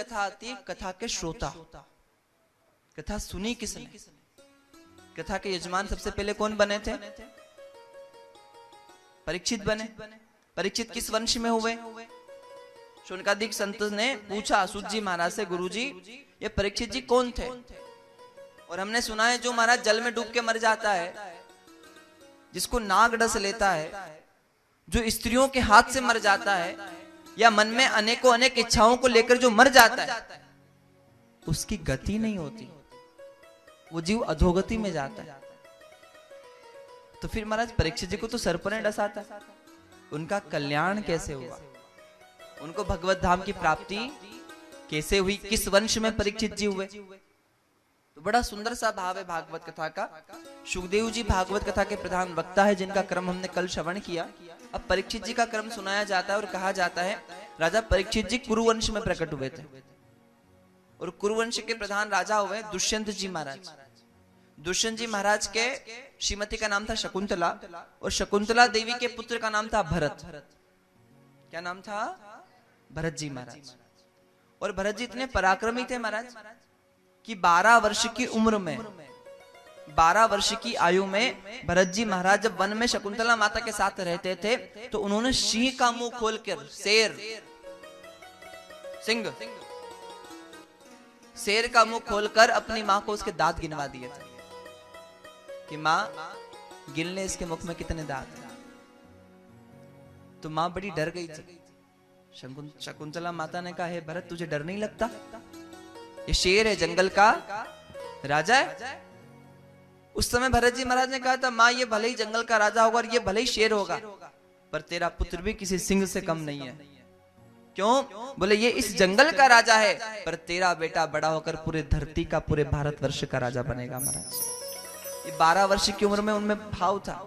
कथा आती है कथा के श्रोता। कथा सुनी किसने? कथा के यजमान सबसे पहले कौन बने थे? परीक्षित बने। परीक्षित किस वंश में हुए? शौनकादिक संत ने पूछा सूत जी महाराज से, गुरुजी ये परीक्षित जी कौन थे? और हमने सुना है जो महाराज जल में डूब के मर जाता है, जिसको नाग डस लेता है, जो स्त्रियों के हाथ से मर जाता है, या मन में अनेकों अनेक इच्छाओं को लेकर जो मर जाता है, उसकी गति नहीं होती, वो जीव अधोगति में जाता है। तो फिर महाराज परीक्षित जी को तो सर्प ने डसा था, उनका कल्याण कैसे हुआ? उनको भगवत धाम की प्राप्ति कैसे हुई? किस वंश में परीक्षित जी हुए? तो बड़ा सुंदर सा भाव है भागवत कथा का। सुखदेव जी भागवत कथा के प्रधान वक्ता है, जिनका क्रम हमने कल श्रवण किया। अब परीक्षित जी का क्रम सुनाया जाता है और कहा जाता है राजा परीक्षित जी कुरुवंश में प्रकट हुए थे, और कुरुवंश के प्रधान राजा हुए दुष्यंत जी महाराज। दुष्यंत जी महाराज के श्रीमती का नाम था शकुंतला, और शकुंतला देवी के पुत्र का नाम था भरत। क्या नाम था? भरत जी महाराज। और भरत जी इतने पराक्रमी थे महाराज कि 12 वर्ष की उम्र में, 12 वर्ष की आयु में भरत जी महाराज जब वन में शकुंतला माता के साथ रहते थे, तो उन्होंने सिंह का मुंह खोलकर, शेर का मुंह खोलकर अपनी मां को उसके दांत गिनवा दिए थे कि मां गिन ले इसके मुख में कितने दांत हैं। तो मां बड़ी डर गई थी। शकुंतला माता ने कहा, हे भरत तुझे डर नहीं लगता? ये शेर है, जंगल का राजा है। उस समय भरत जी महाराज ने कहा था, मां ये भले ही जंगल का राजा होगा और ये भले ही शेर होगा, पर तेरा पुत्र भी किसी सिंह से कम नहीं है। क्यों? बोले ये इस जंगल का राजा है, पर तेरा बेटा बड़ा होकर पूरे धरती का, पूरे भारतवर्ष का राजा बनेगा महाराज। ये 12 वर्ष की उम्र में उनमें भाव था।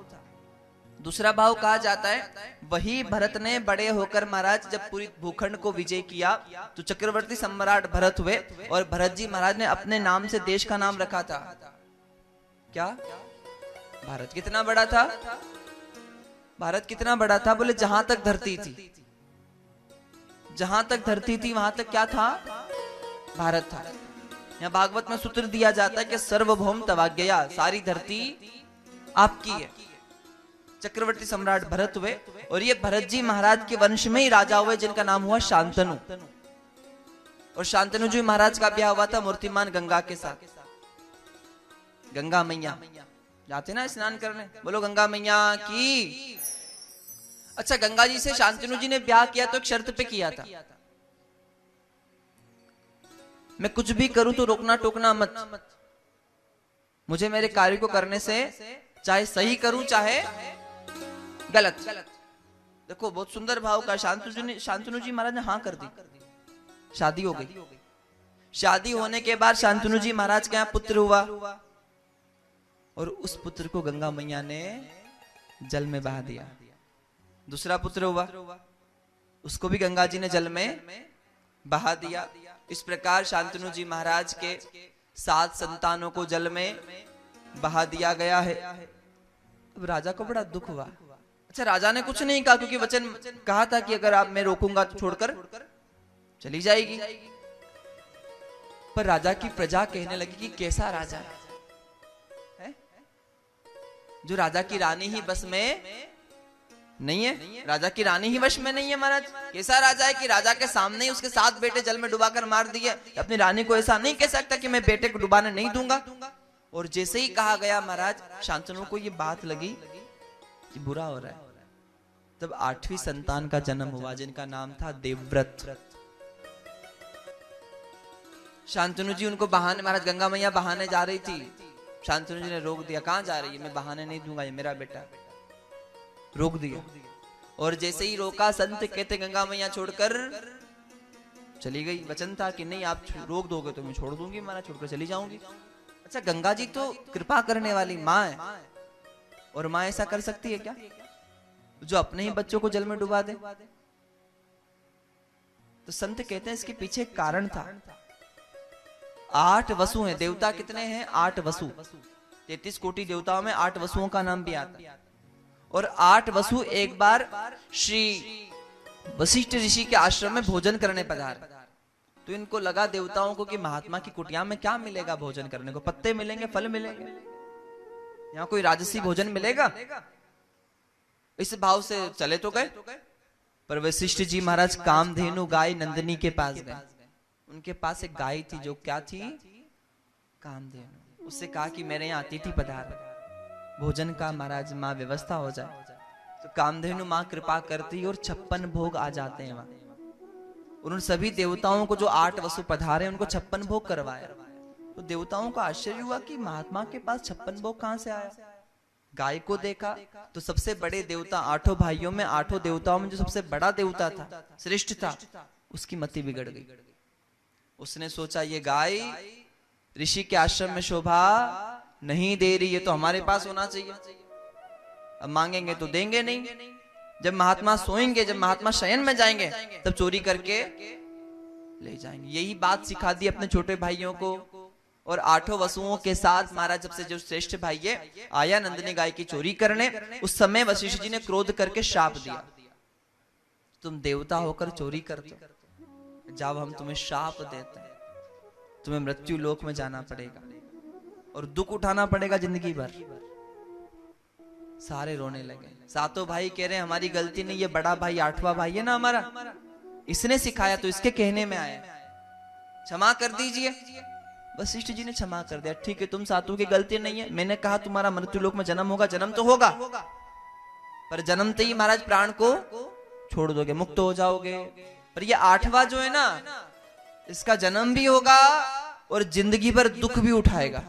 दूसरा भाव कहा जाता है, वही भरत ने बड़े होकर महाराज जब पूरी भूखंड को विजय किया तो चक्रवर्ती सम्राट भरत हुए, और भरत जी महाराज ने अपने नाम से देश का नाम रखा था। क्या? भारत कितना बड़ा था? भारत कितना बड़ा था? बोले जहां तक धरती थी, जहां तक धरती थी वहां तक क्या था? भारत था। यहाँ भागवत में सूत्र दिया जाता है कि सर्वभौम तवाज्ञया, सारी धरती आपकी है। चक्रवर्ती सम्राट भरत हुए, और ये भरत जी महाराज के वंश में ही राजा हुए जिनका नाम हुआ शांतनु। और शांतनु जी महाराज का ब्याह हुआ था मूर्तिमान गंगा के साथ। गंगा मैया जाते ना स्नान करने, बोलो गंगा मैया की। अच्छा, गंगा जी से शांतनु जी ने ब्याह किया तो एक शर्त पे किया था, मैं कुछ भी करूं तो रोकना टोकना मत, मुझे मेरे कार्य को करने से चाहे सही करूं चाहे गलत। देखो बहुत सुंदर भाव का। शांतनु जी महाराज ने हाँ कर दी, शादी हो गई। शादी होने के बाद शांतनु जी महाराज के यहाँ पुत्र हुआ, और उस पुत्र को गंगा मैया ने जल में बहा दिया। दूसरा पुत्र हुआ, उसको भी गंगा जी ने जल में बहा दिया। इस प्रकार शांतनु जी महाराज के 7 संतानों को जल में बहा दिया गया है। अब राजा को बड़ा दुख हुआ। अच्छा, राजा ने कुछ नहीं कहा, क्योंकि वचन कहा था कि अगर आप मैं रोकूंगा तो छोड़कर चली जाएगी। पर राजा की प्रजा कहने लगी कि कैसा राजा है, जो राजा की रानी ही बस में नहीं है, राजा की रानी ही वश में नहीं है महाराज। कैसा राजा है कि राजा के सामने ही उसके 7 बेटे जल में डुबाकर मार दिए। अपनी रानी को ऐसा नहीं कह सकता कि मैं बेटे को डुबाने नहीं दूंगा। और जैसे ही कहा गया महाराज, शांतनु को ये बात लगी कि बुरा हो रहा है। तब 8वीं संतान का जन्म हुआ, जिनका नाम था देवव्रत। शांतनु जी उनको बहाने, महाराज गंगा मैया बहाने जा रही थी, शांतनु जी ने रोक दिया। कहां जा रही है? मैं बहाने नहीं दूंगा, ये मेरा बेटा। रोक दिया। और जैसे ही रोका, संत कहते गंगा मैया छोड़कर चली गई। वचन था कि नहीं आप रोक दोगे तो मैं छोड़ दूंगी, महाराज छोड़कर चली जाऊंगी। अच्छा, गंगा जी तो कृपा करने वाली माँ है, और माँ ऐसा कर सकती है क्या जो अपने ही बच्चों को जल में डुबा दे? तो संत कहते हैं इसके पीछे एक कारण था। 8 वसु हैं। देवता कितने हैं? 8 वसु। 33 कोटि देवताओं में 8 वसुओं का नाम भी आता है। और 8 वसु एक बार श्री वशिष्ठ ऋषि के आश्रम में भोजन करने पधारे। तो इनको लगा देवताओं को कि महात्मा की कुटिया में क्या मिलेगा भोजन करने को, पत्ते मिलेंगे, फल मिलेंगे, यहाँ कोई राजसी भोजन मिलेगा। इस भाव से चले तो गए, पर वशिष्ठ जी महाराज कामधेनु गाय नंदिनी के पास गए। उनके पास एक गाय थी, जो क्या थी, कामधेनु। उससे कहा कि मेरे यहाँ अतिथि पधार, भोजन का महाराज माँ व्यवस्था हो जाए। तो कामधेनु माँ कृपा करती और 56 भोग आ जाते हैं वहां। उन्होंने सभी देवताओं को, जो 8 वसु पधारे, उनको 56 भोग करवाया। तो देवताओं को आश्चर्य हुआ कि महात्मा के पास 56 भोग कहां से आया। गाय को देखा तो सबसे बड़े देवता, 8 भाइयों में 8 देवताओं में जो सबसे बड़ा देवता था, श्रेष्ठ था, उसकी मति बिगड़ गई। उसने सोचा ये गाय ऋषि के आश्रम में शोभा नहीं दे रही है, तो हमारे पास होना चाहिए। अब मांगेंगे तो देंगे नहीं, जब महात्मा सोएंगे, जब महात्मा शयन में जाएंगे, तब चोरी करके ले जाएंगे। यही बात सिखा दी अपने छोटे भाइयों को। और 8 वसुओं के साथ महाराज जब से जो श्रेष्ठ भाई है आया नंदिनी गाय की चोरी करने, उस समय वशिष्ठ जी ने क्रोध करके शाप दिया, तुम देवता होकर चोरी करते हो, जाओ हम तुम्हें शाप देते हैं, तुम्हें मृत्यु लोक में जाना पड़ेगा और दुख उठाना पड़ेगा जिंदगी भर। सारे रोने लगे। 7 भाई कह रहे हैं हमारी गलती नहीं, ये बड़ा भाई 8वां भाई है ना हमारा, इसने सिखाया तो इसके कहने में आया, क्षमा कर दीजिए। वशिष्ठ जी ने क्षमा कर दिया। ठीक है, तुम 7 की गलती नहीं है, मैंने कहा तुम्हारा मृत्यु लोक में जन्म होगा, जन्म तो होगा, पर जन्मते ही महाराज प्राण को छोड़ दोगे, मुक्त हो जाओगे। पर ये 8वां जो है ना, इसका जन्म भी होगा और जिंदगी भर दुख भी उठाएगा।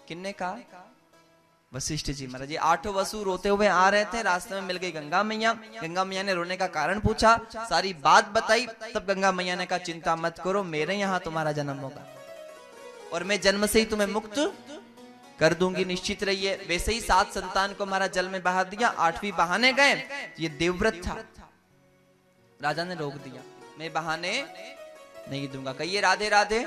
किन्ने कहा? वशिष्ठ जी महाराज। ये 8 वसु रोते हुए आ रहे थे, रास्ते में मिल गई गंगा मैया। गंगा मैया ने रोने का कारण पूछा, सारी बात बताई। तब गंगा मैया ने कहा चिंता मत करो, मेरे यहाँ तुम्हारा जन्म होगा और मैं जन्म से ही तुम्हें मुक्त कर दूंगी, निश्चित रहिए। वैसे ही 7 संतान को हमारा जल में बहा दिया। 8वीं बहाने गए, ये देवव्रत था, राजा ने रोक दिया, मैं बहाने नहीं दूंगा, कहिए राधे राधे।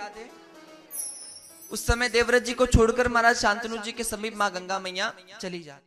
उस समय देवव्रत जी को छोड़कर महाराज शांतनु जी के समीप मां गंगा मैया चली जाती।